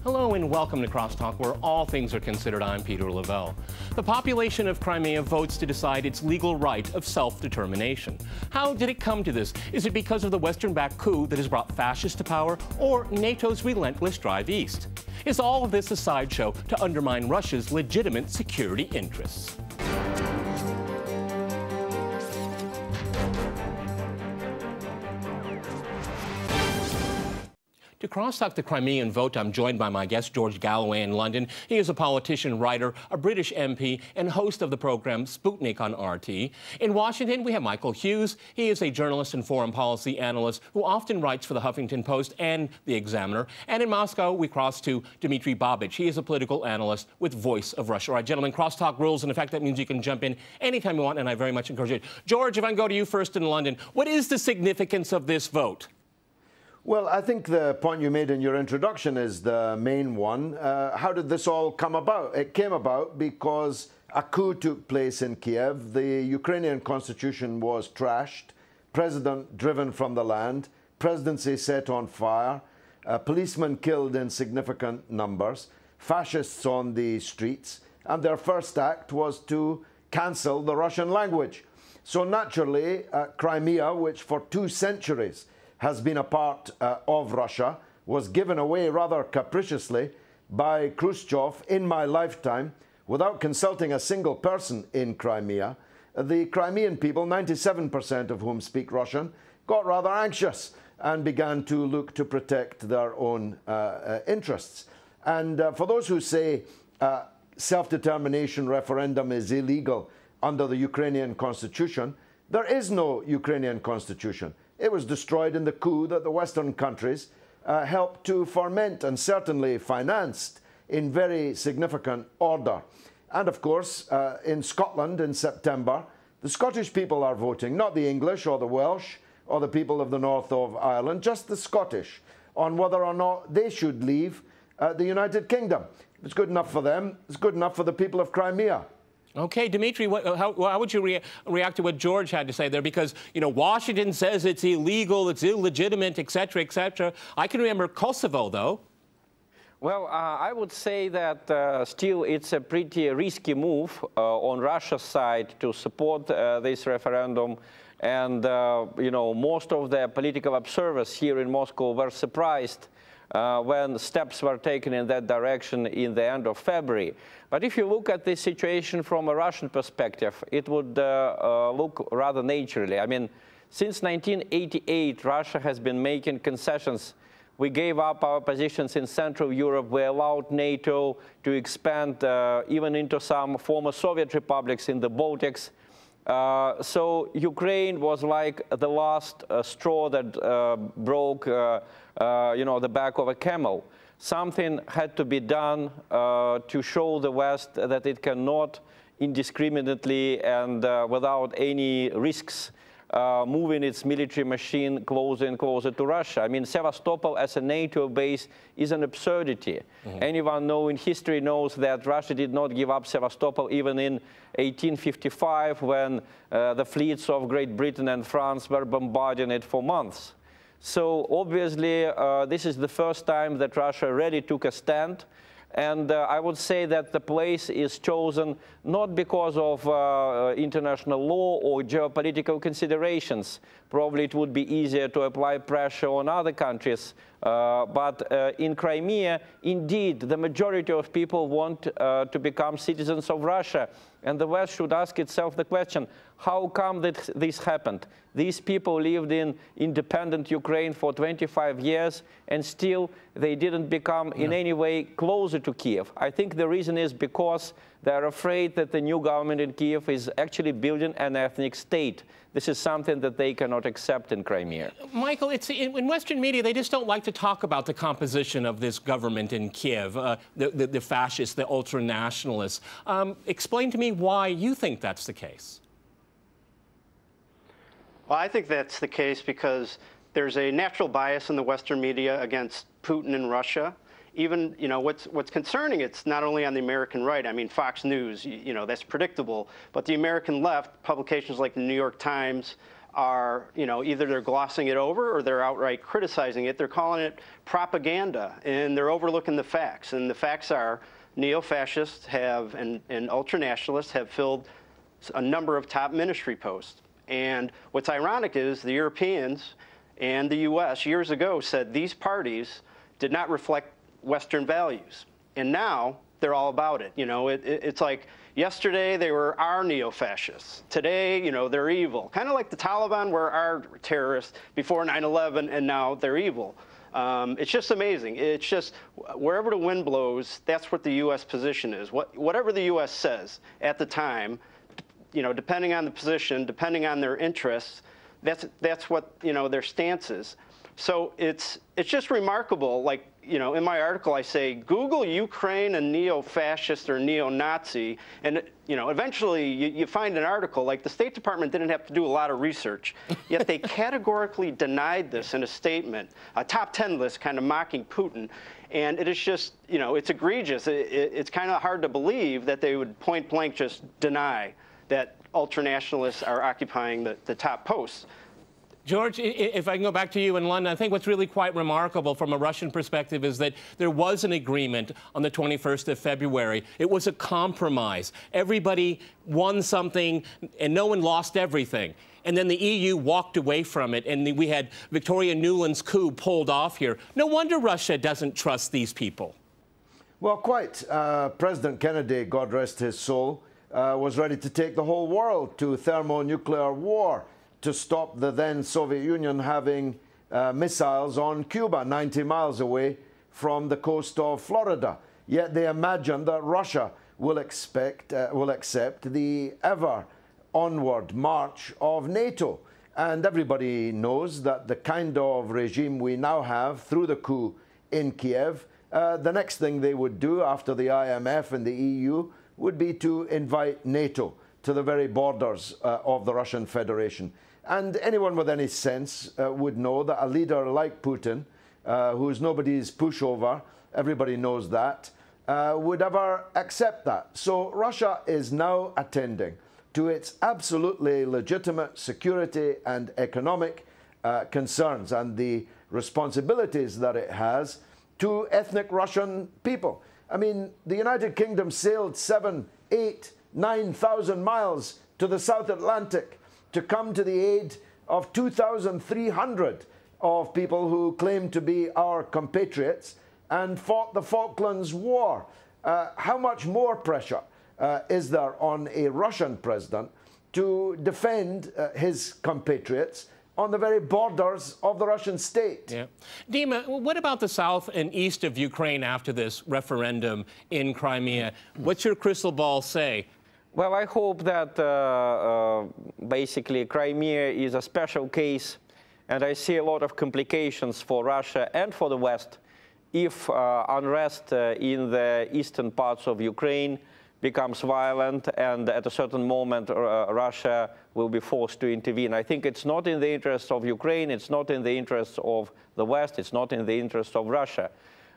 Hello and welcome to Crosstalk, where all things are considered. I'm Peter Lavelle. The population of Crimea votes to decide its legal right of self-determination. How did it come to this? Is it because of the Western-backed coup that has brought fascists to power, or NATO's relentless drive east? Is all of this a sideshow to undermine Russia's legitimate security interests? To crosstalk the Crimean vote, I'm joined by my guest, George Galloway in London. He is a politician, writer, a British MP, and host of the program Sputnik on RT. In Washington, we have Michael Hughes. He is a journalist and foreign policy analyst who often writes for the Huffington Post and the Examiner. And in Moscow, we cross to Dmitry Babich. He is a political analyst with Voice of Russia. All right, gentlemen, crosstalk rules. In effect, that means you can jump in anytime you want, and I very much encourage it. George, if I can go to you first in London, what is the significance of this vote? Well, I think the point you made in your introduction is the main one. How did this all come about? It came about because a coup took place in Kiev. The Ukrainian constitution was trashed, president driven from the land, presidency set on fire, policemen killed in significant numbers, fascists on the streets, and their first act was to cancel the Russian language. So naturally, Crimea, which for 2 centuries has been a part of Russia, was given away rather capriciously by Khrushchev in my lifetime without consulting a single person in Crimea. The Crimean people, 97% of whom speak Russian, got rather anxious and began to look to protect their own interests. And for those who say self-determination referendum is illegal under the Ukrainian constitution, there is no Ukrainian constitution. It was destroyed in the coup that the Western countries helped to foment and certainly financed in very significant order. And of course, in Scotland in September, the Scottish people are voting, not the English or the Welsh or the people of the north of Ireland, just the Scottish, on whether or not they should leave the United Kingdom. If it's good enough for them, it's good enough for the people of Crimea. Okay, Dmitry, how would you react to what George had to say there? Because, you know, Washington says it's illegal, it's illegitimate, et cetera, et cetera. I can remember Kosovo, though. Well, I would say that still it's a pretty risky move on Russia's side to support this referendum. And, you know, most of the political observers here in Moscow were surprised when steps were taken in that direction in the end of February. But if you look at the situation from a Russian perspective, it would look rather naturally. I mean, since 1988, Russia has been making concessions. We gave up our positions in Central Europe. We allowed NATO to expand even into some former Soviet republics in the Baltics. So Ukraine was like the last straw that broke, you know, the back of a camel. Something had to be done to show the West that it cannot indiscriminately and without any risks moving its military machine closer and closer to Russia. I mean, Sevastopol as a NATO base is an absurdity. Anyone knowing history knows that Russia did not give up Sevastopol even in 1855 when the fleets of Great Britain and France were bombarding it for months. So obviously, this is the first time that Russia really took a stand. And I would say that the place is chosen not because of international law or geopolitical considerations. Probably it would be easier to apply pressure on other countries. But in Crimea, indeed, the majority of people want to become citizens of Russia. And the West should ask itself the question, how come that this happened? These people lived in independent Ukraine for 25 years, and still they didn't become in any way closer to Kiev. I think the reason is because they're afraid that the new government in Kiev is actually building an ethnic state. This is something that they cannot accept in Crimea. Michael, in Western media, they just don't like to talk about the composition of this government in Kiev, the fascists, the ultra-nationalists. Explain to me why you think that's the case. Well, I think that's the case because there's a natural bias in the Western media against Putin and Russia. Even, you know, what's concerning, it's not only on the American right. I mean, Fox News, you know, that's predictable. But the American left, publications like the New York Times, are, either they're glossing it over or they're outright criticizing it. They're calling it propaganda, and they're overlooking the facts. And the facts are neo-fascists have and ultranationalists have filled a number of top ministry posts. And what's ironic is the Europeans and the U.S. years ago said these parties did not reflect Western values. And now they're all about it. It's like yesterday they were our neo-fascists. Today, they're evil. Kind of like the Taliban were our terrorists before 9/11, and now they're evil. It's just amazing. It's just wherever the wind blows, that's what the U.S. position is. Whatever the U.S. says at the time, depending on the position, depending on their interests, that's what their stance is. So it's just remarkable. Like in my article, I say Google Ukraine and neo-fascist or neo-Nazi, and eventually you find an article. Like the State Department didn't have to do a lot of research, yet they categorically denied this in a statement, a top 10 list, kind of mocking Putin. And it is just it's egregious. It's kind of hard to believe that they would point blank just deny that ultranationalists are occupying the top posts. George, if I can go back to you in London, I think what's really quite remarkable from a Russian perspective is that there was an agreement on the 21st of February. It was a compromise. Everybody won something, and no one lost everything. And then the EU walked away from it, and we had Victoria Nuland's coup pulled off here. No wonder Russia doesn't trust these people. Well, quite. President Kennedy, God rest his soul, was ready to take the whole world to thermonuclear war to stop the then Soviet Union having missiles on Cuba, 90 miles away from the coast of Florida. Yet they imagine that Russia will accept the ever onward march of NATO. And everybody knows that the kind of regime we now have through the coup in Kiev, the next thing they would do after the IMF and the EU would be to invite NATO to the very borders of the Russian Federation. And anyone with any sense would know that a leader like Putin, who's nobody's pushover, everybody knows that, would ever accept that. So Russia is now attending to its absolutely legitimate security and economic concerns and the responsibilities that it has to ethnic Russian people. I mean, the United Kingdom sailed 7,000, 8,000, 9,000 miles to the South Atlantic to come to the aid of 2,300 of people who claim to be our compatriots and fought the Falklands War. How much more pressure is there on a Russian president to defend his compatriots on the very borders of the Russian state? Yeah. Dima, what about the south and east of Ukraine after this referendum in Crimea? What's your crystal ball say? Well, I hope that basically Crimea is a special case, and I see a lot of complications for Russia and for the West if unrest in the eastern parts of Ukraine becomes violent, and at a certain moment Russia will be forced to intervene. I think it's not in the interest of Ukraine, it's not in the interest of the West, it's not in the interest of Russia.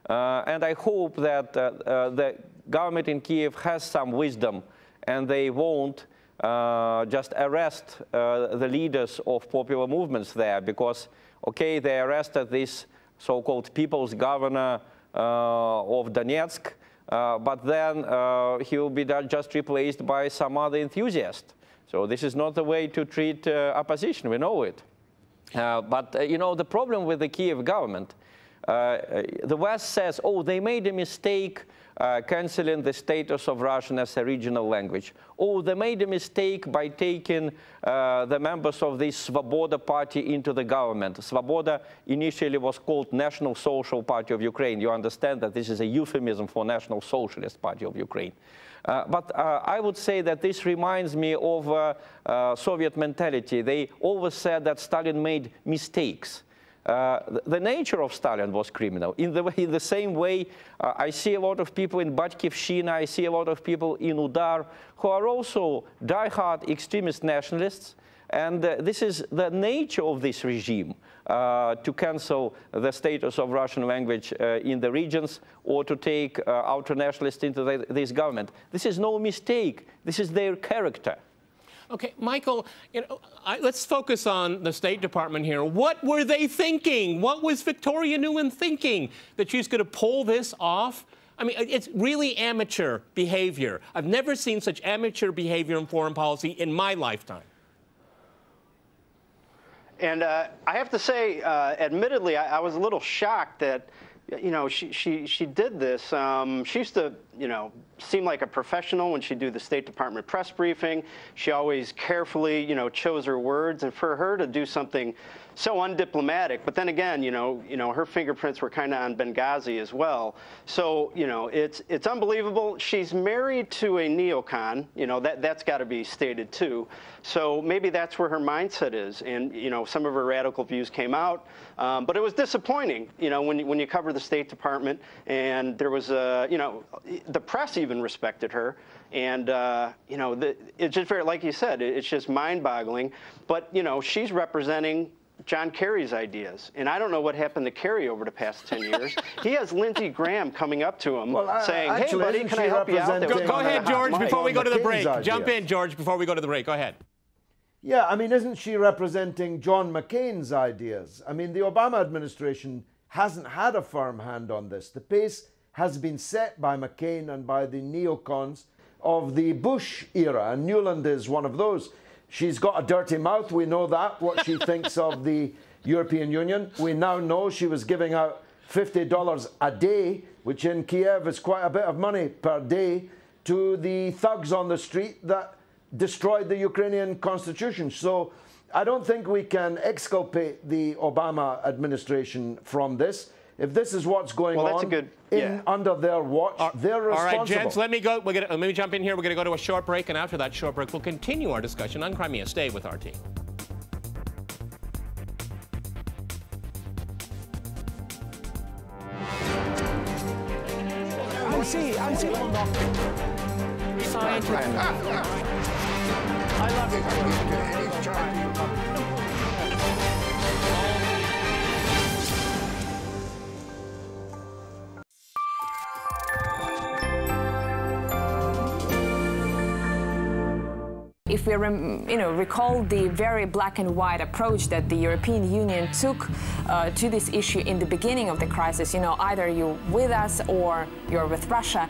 And I hope that the government in Kiev has some wisdom, and they won't just arrest the leaders of popular movements there, because, okay, they arrested this so-called people's governor of Donetsk, but then he will be just replaced by some other enthusiast. So this is not the way to treat opposition, we know it. But the problem with the Kiev government, the West says, oh, they made a mistake canceling the status of Russian as a regional language. Oh, they made a mistake by taking the members of this Svoboda party into the government. Svoboda initially was called National Social Party of Ukraine. You understand that this is a euphemism for National Socialist Party of Ukraine. But I would say that this reminds me of Soviet mentality. They always said that Stalin made mistakes. The nature of Stalin was criminal. In the same way, I see a lot of people in Batькivщина, I see a lot of people in Udar who are also die-hard extremist nationalists. And this is the nature of this regime, to cancel the status of Russian language in the regions or to take ultra-nationalists into this government. This is no mistake. This is their character. Okay, Michael, let's focus on the State Department here. What were they thinking? What was Victoria Nuland thinking? That she's going to pull this off? I mean, it's really amateur behavior. I've never seen such amateur behavior in foreign policy in my lifetime. And I have to say, admittedly, I was a little shocked that, she did this. She used to, seem like a professional when she'd do the State Department press briefing. She always carefully, chose her words. And for her to do something so undiplomatic, but then again, her fingerprints were kind of on Benghazi as well. So, it's unbelievable. She's married to a neocon. That's got to be stated too. So maybe that's where her mindset is. And, some of her radical views came out. But it was disappointing, when you cover the State Department, and there was the press even respected her. And, it's just very, like you said, it's just mind-boggling. But, she's representing John Kerry's ideas. And I don't know what happened to Kerry over the past 10 years. He has Lindsey Graham coming up to him saying, hey, buddy, can I help you out? Go ahead, George, before we go to the break. Jump in, George, before we go to the break. Go ahead. Yeah, I mean, isn't she representing John McCain's ideas? I mean, the Obama administration hasn't had a firm hand on this. The pace has been set by McCain and by the neocons of the Bush era, and Nuland is one of those. She's got a dirty mouth, we know that, what she thinks of the European Union. We now know she was giving out $50 a day, which in Kiev is quite a bit of money per day, to the thugs on the street that destroyed the Ukrainian constitution. So I don't think we can exculpate the Obama administration from this. If this is what's going on under their watch, they're responsible. All right, gents, let me jump in here. We're going to go to a short break, and after that short break, we'll continue our discussion on Crimea. Stay with RT. I love it. If we recall the very black and white approach that the European Union took to this issue in the beginning of the crisis, either you're with us or you're with Russia,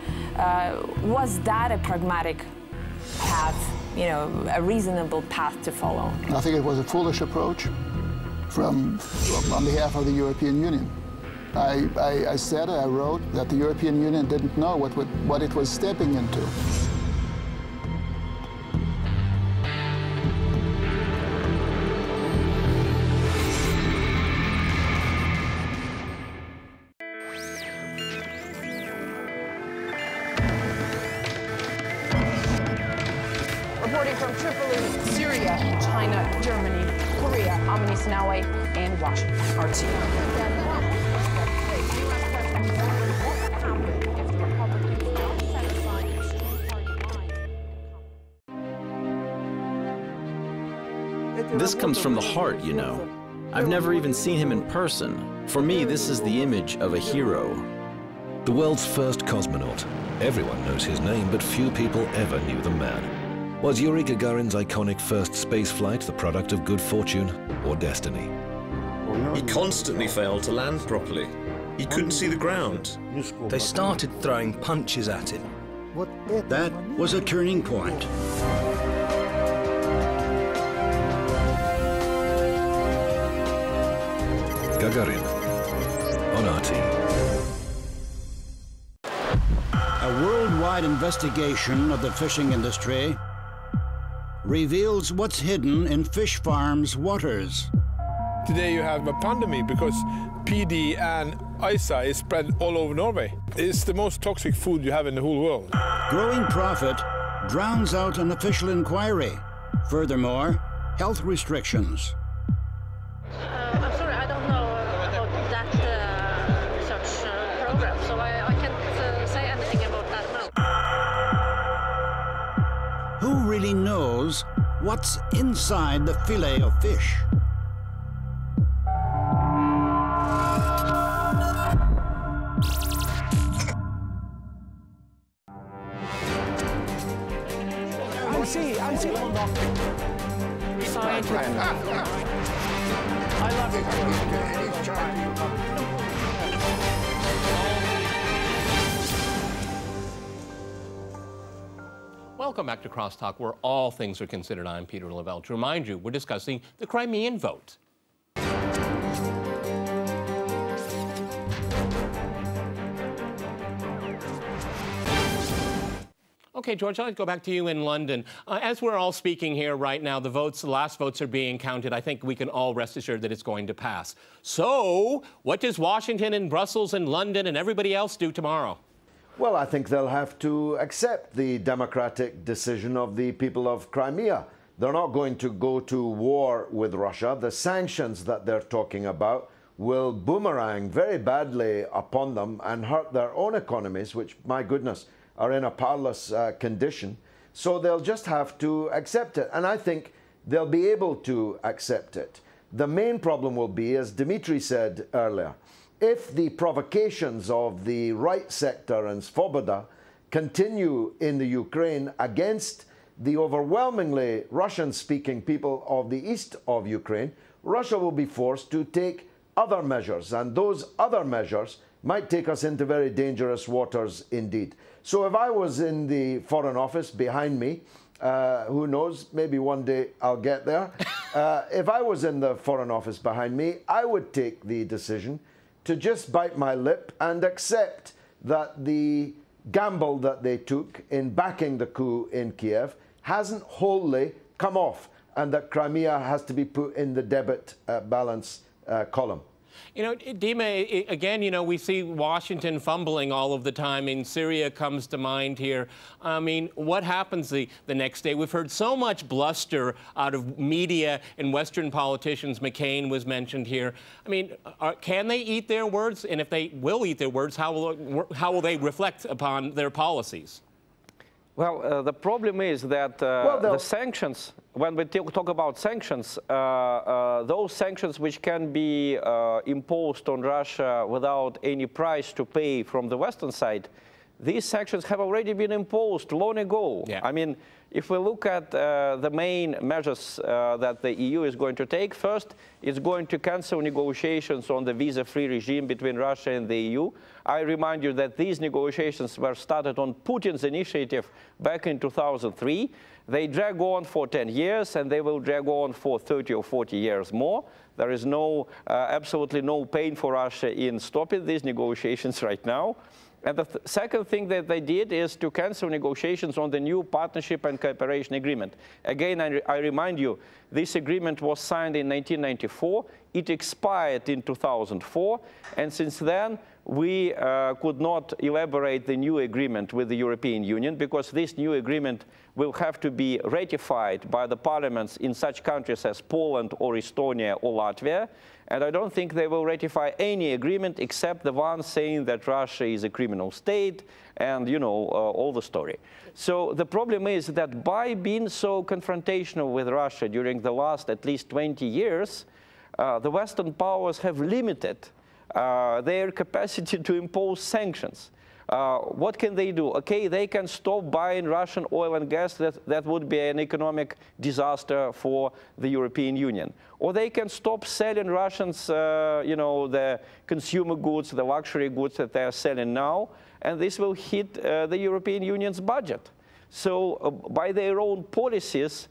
was that a pragmatic path, a reasonable path to follow? I think it was a foolish approach on behalf of the European Union. I wrote that the European Union didn't know what it was stepping into. Reporting from Tripoli, Syria, China, Germany, Korea, Amini Sinawe, and Washington. RT. This comes from the heart, I've never even seen him in person. For me, this is the image of a hero. The world's first cosmonaut. Everyone knows his name, but few people ever knew the man. Was Yuri Gagarin's iconic first space flight the product of good fortune or destiny? He constantly failed to land properly. He couldn't see the ground. They started throwing punches at him. That was a turning point. Gagarin on RT. A worldwide investigation of the fishing industry reveals what's hidden in fish farms' waters. Today you have a pandemic because PD and ISA is spread all over Norway. It's the most toxic food you have in the whole world. Growing profit drowns out an official inquiry. Furthermore, health restrictions. I'm sorry, I don't know about that research program, so I can't say anything about that now. Who really knows what's inside the fillet of fish? Sì, anzi, Sorry to I love it. Welcome back to Crosstalk, where all things are considered. I'm Peter Lavelle. To remind you, we're discussing the Crimean vote. Okay, George, I'd go back to you in London. As we're all speaking here right now, the last votes are being counted. I think we can all rest assured that it's going to pass. So, what does Washington and Brussels and London and everybody else do tomorrow? Well, I think they'll have to accept the democratic decision of the people of Crimea. They're not going to go to war with Russia. The sanctions that they're talking about will boomerang very badly upon them and hurt their own economies, which, my goodness, are in a powerless condition. So they'll just have to accept it. And I think they'll be able to accept it. The main problem will be, as Dmitry said earlier, if the provocations of the right sector and Svoboda continue in the Ukraine against the overwhelmingly Russian-speaking people of the east of Ukraine, Russia will be forced to take other measures, and those other measures might take us into very dangerous waters indeed. So if I was in the Foreign Office behind me, who knows, maybe one day I'll get there. If I was in the Foreign Office behind me, I would take the decision to just bite my lip and accept that the gamble that they took in backing the coup in Kiev hasn't wholly come off, and that Crimea has to be put in the debit balance column. You know, Dima, again, you know, we see Washington fumbling all of the time, and Syria comes to mind here. I mean, what happens the next day? We've heard so much bluster out of media and Western politicians. McCain was mentioned here. I mean, can they eat their words? And if they will eat their words, how will they reflect upon their policies? Well, the problem is that the sanctions, when we talk about sanctions, those sanctions which can be imposed on Russia without any price to pay from the Western side, these sanctions have already been imposed long ago. Yeah. I mean, if we look at the main measures that the EU is going to take, first, it's going to cancel negotiations on the visa-free regime between Russia and the EU. I remind you that these negotiations were started on Putin's initiative back in 2003. They drag on for 10 years, and they will drag on for 30 or 40 years more. There is absolutely no pain for Russia in stopping these negotiations right now. And the second thing that they did is to cancel negotiations on the new partnership and cooperation agreement. Again, I remind you, this agreement was signed in 1994. It expired in 2004. And since then, we could not elaborate the new agreement with the European Union, because this new agreement will have to be ratified by the parliaments in such countries as Poland or Estonia or Latvia. And I don't think they will ratify any agreement except the one saying that Russia is a criminal state and, you know, all the story. So the problem is that by being so confrontational with Russia during the last at least 20 years, the Western powers have limited their capacity to impose sanctions. What can they do? Okay, they can stop buying Russian oil and gas. That would be an economic disaster for the European Union. Or they can stop selling Russians, you know, the consumer goods, the luxury goods that they are selling now, and this will hit the European Union's budget. So by their own policies,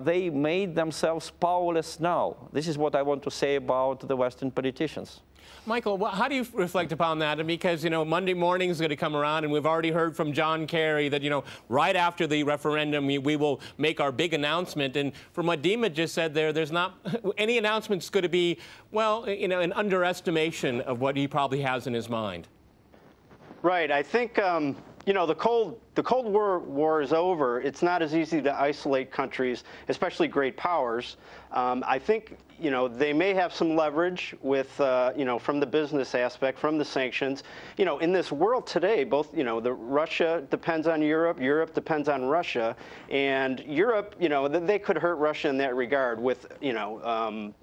they made themselves powerless now. This is what I want to say about the Western politicians. Michael, how do you reflect upon that? Because, you know, Monday morning is going to come around, and we've already heard from John Kerry that, you know, right after the referendum, we will make our big announcement. And from what Dima just said there's not any announcement's going to be, well, you know, an underestimation of what he probably has in his mind. Right. I think, you know, the Cold War is over. It's not as easy to isolate countries, especially great powers. I think, you know, they may have some leverage with, you know, from the business aspect, from the sanctions. You know, in this world today, both, you know, Russia depends on Europe, Europe depends on Russia, and Europe, you know, they could hurt Russia in that regard with, you know,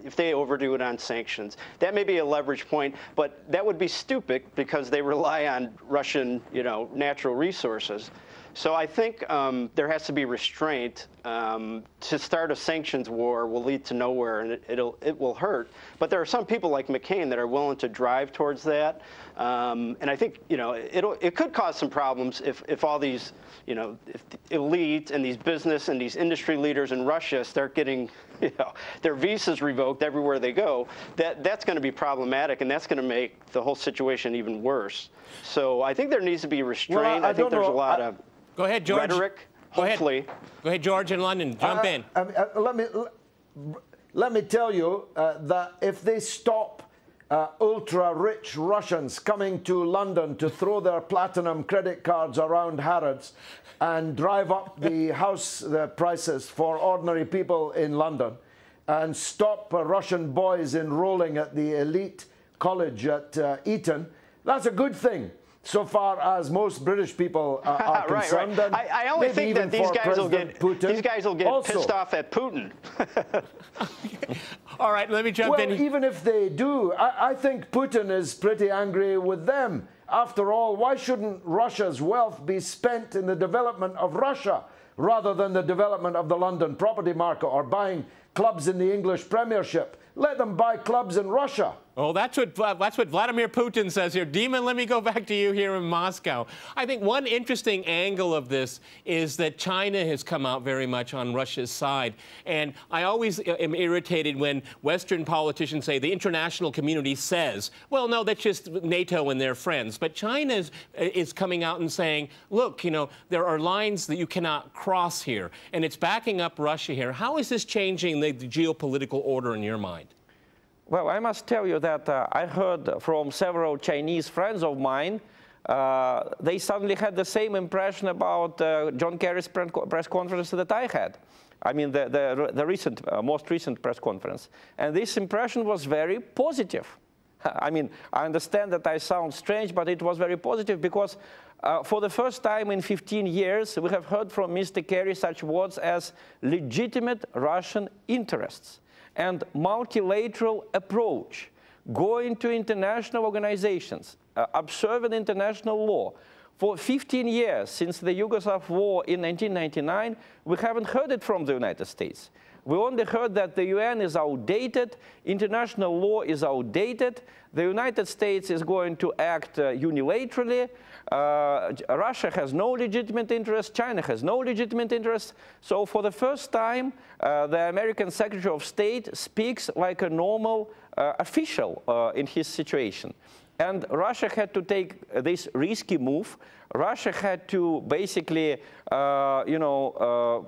if they overdo it on sanctions. That may be a leverage point, but that would be stupid because they rely on Russian, you know, natural resources. So I think there has to be restraint. To start a sanctions war will lead to nowhere, and it will hurt. But there are some people like McCain that are willing to drive towards that. And I think, you know, it could cause some problems if all these, you know, if the elite and these business and these industry leaders in Russia start getting, you know, their visas revoked everywhere they go. That's going to be problematic, and that's going to make the whole situation even worse. So I think there needs to be restraint. Well, I think there's a lot of Go ahead, George. rhetoric. Go Hopefully. ahead. Go ahead, George in London. Jump in. Let me tell you that if they stop ultra-rich Russians coming to London to throw their platinum credit cards around Harrods and drive up the prices for ordinary people in London, and stop Russian boys enrolling at the elite college at Eton, that's a good thing, so far as most British people are concerned. Right. I only think that these guys will get pissed off at Putin. All right, let me jump in. Well, even if they do, I think Putin is pretty angry with them. After all, why shouldn't Russia's wealth be spent in the development of Russia rather than the development of the London property market or buying clubs in the English Premiership? Let them buy clubs in Russia. Well, that's what Vladimir Putin says here. Demon, let me go back to you here in Moscow. I think one interesting angle of this is that China has come out very much on Russia's side. And I always am irritated when Western politicians say the international community says, well, no, that's just NATO and their friends. But China is coming out and saying, look, you know, there are lines that you cannot cross here. And it's backing up Russia here. How is this changing the geopolitical order in your mind? Well, I must tell you that I heard from several Chinese friends of mine, they suddenly had the same impression about John Kerry's press conference that I had. I mean, the most recent press conference. And this impression was very positive. I mean, I understand that I sound strange, but it was very positive because for the first time in 15 years, we have heard from Mr. Kerry such words as legitimate Russian interests and multilateral approach, going to international organizations, observing international law. For 15 years, since the Yugoslav war in 1999, we haven't heard it from the United States. We only heard that the UN is outdated, international law is outdated, the United States is going to act unilaterally, Russia has no legitimate interest, China has no legitimate interest. So for the first time, the American Secretary of State speaks like a normal official in his situation. And Russia had to take this risky move. Russia had to basically,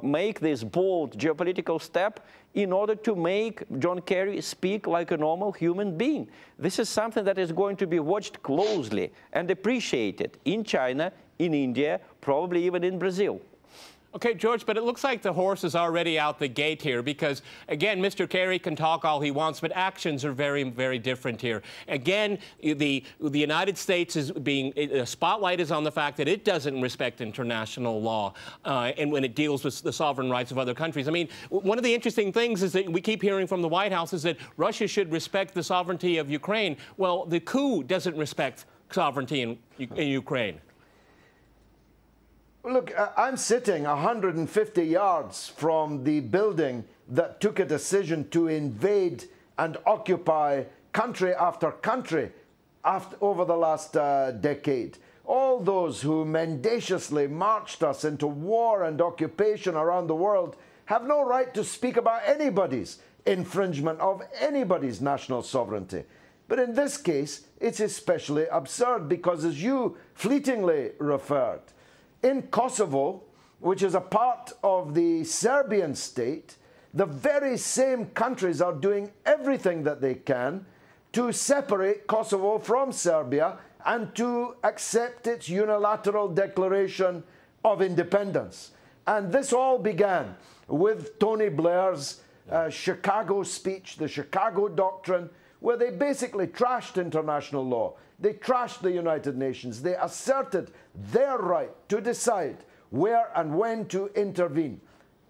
make this bold geopolitical step in order to make John Kerry speak like a normal human being. This is something that is going to be watched closely and appreciated in China, in India, probably even in Brazil. Okay, George, but it looks like the horse is already out the gate here because, again, Mr. Kerry can talk all he wants, but actions are very, very different here. Again, the United States is being, the spotlight is on the fact that it doesn't respect international law and when it deals with the sovereign rights of other countries. I mean, one of the interesting things is that we keep hearing from the White House is that Russia should respect the sovereignty of Ukraine. Well, the coup doesn't respect sovereignty in Ukraine. Look, I'm sitting 150 yards from the building that took a decision to invade and occupy country after country over the last decade. All those who mendaciously marched us into war and occupation around the world have no right to speak about anybody's infringement of anybody's national sovereignty. But in this case, it's especially absurd because, as you fleetingly referred, in Kosovo, which is a part of the Serbian state, the very same countries are doing everything that they can to separate Kosovo from Serbia and to accept its unilateral declaration of independence. And this all began with Tony Blair's Chicago speech, the Chicago Doctrine, where they basically trashed international law. They trashed the United Nations. They asserted their right to decide where and when to intervene,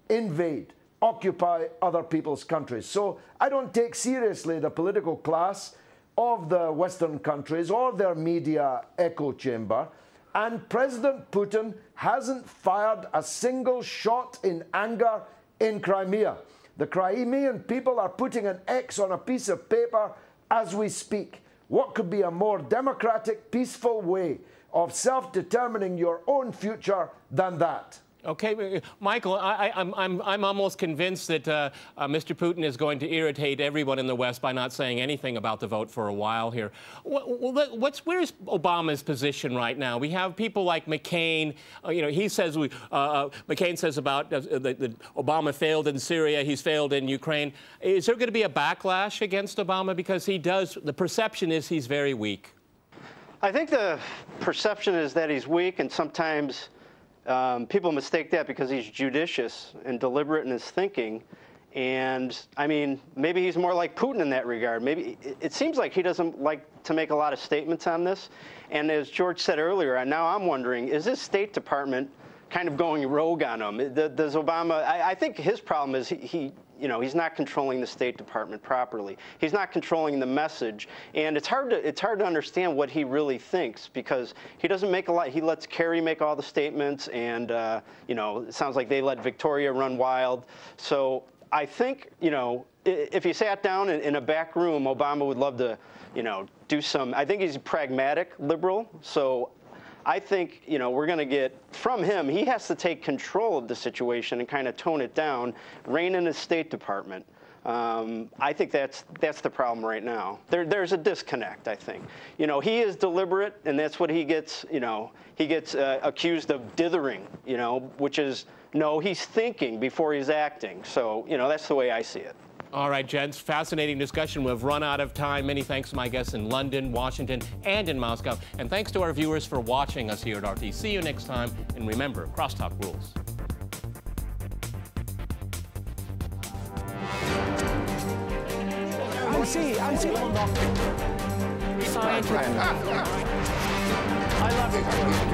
invade, occupy other people's countries. So I don't take seriously the political class of the Western countries or their media echo chamber. And President Putin hasn't fired a single shot in anger in Crimea. The Crimean people are putting an X on a piece of paper as we speak. What could be a more democratic, peaceful way of self-determining your own future than that? Okay, Michael, I'm almost convinced that Mr. Putin is going to irritate everyone in the West by not saying anything about the vote for a while here. Where's Obama's position right now? We have people like McCain. You know, he says McCain says about that Obama failed in Syria, he's failed in Ukraine. Is there going to be a backlash against Obama because he does? The perception is he's very weak. I think the perception is that he's weak, and sometimes people mistake that because he's judicious and deliberate in his thinking. And, I mean, maybe he's more like Putin in that regard. Maybe it seems like he doesn't like to make a lot of statements on this. And as George said earlier, and now I'm wondering, is his State Department kind of going rogue on him? Does Obama, I think his problem is you know, he's not controlling the State Department properly. He's not controlling the message, and it's hard to understand what he really thinks because he doesn't make a lot. He lets Kerry make all the statements, and you know, it sounds like they let Victoria run wild. So I think, you know, if he sat down in a back room, Obama would love to, you know, do some. I think he's a pragmatic liberal, so I think, you know, we're going to get, from him, he has to take control of the situation and kind of tone it down, rein in his State Department. I think that's the problem right now. There's a disconnect, I think. You know, he is deliberate, and that's what he gets, you know, he gets accused of dithering, you know, which is, no, he's thinking before he's acting. So, you know, that's the way I see it. All right, gents, fascinating discussion. We've run out of time. Many thanks to my guests in London, Washington, and in Moscow. And thanks to our viewers for watching us here at RT. See you next time. And remember, Crosstalk rules. I see. I love it.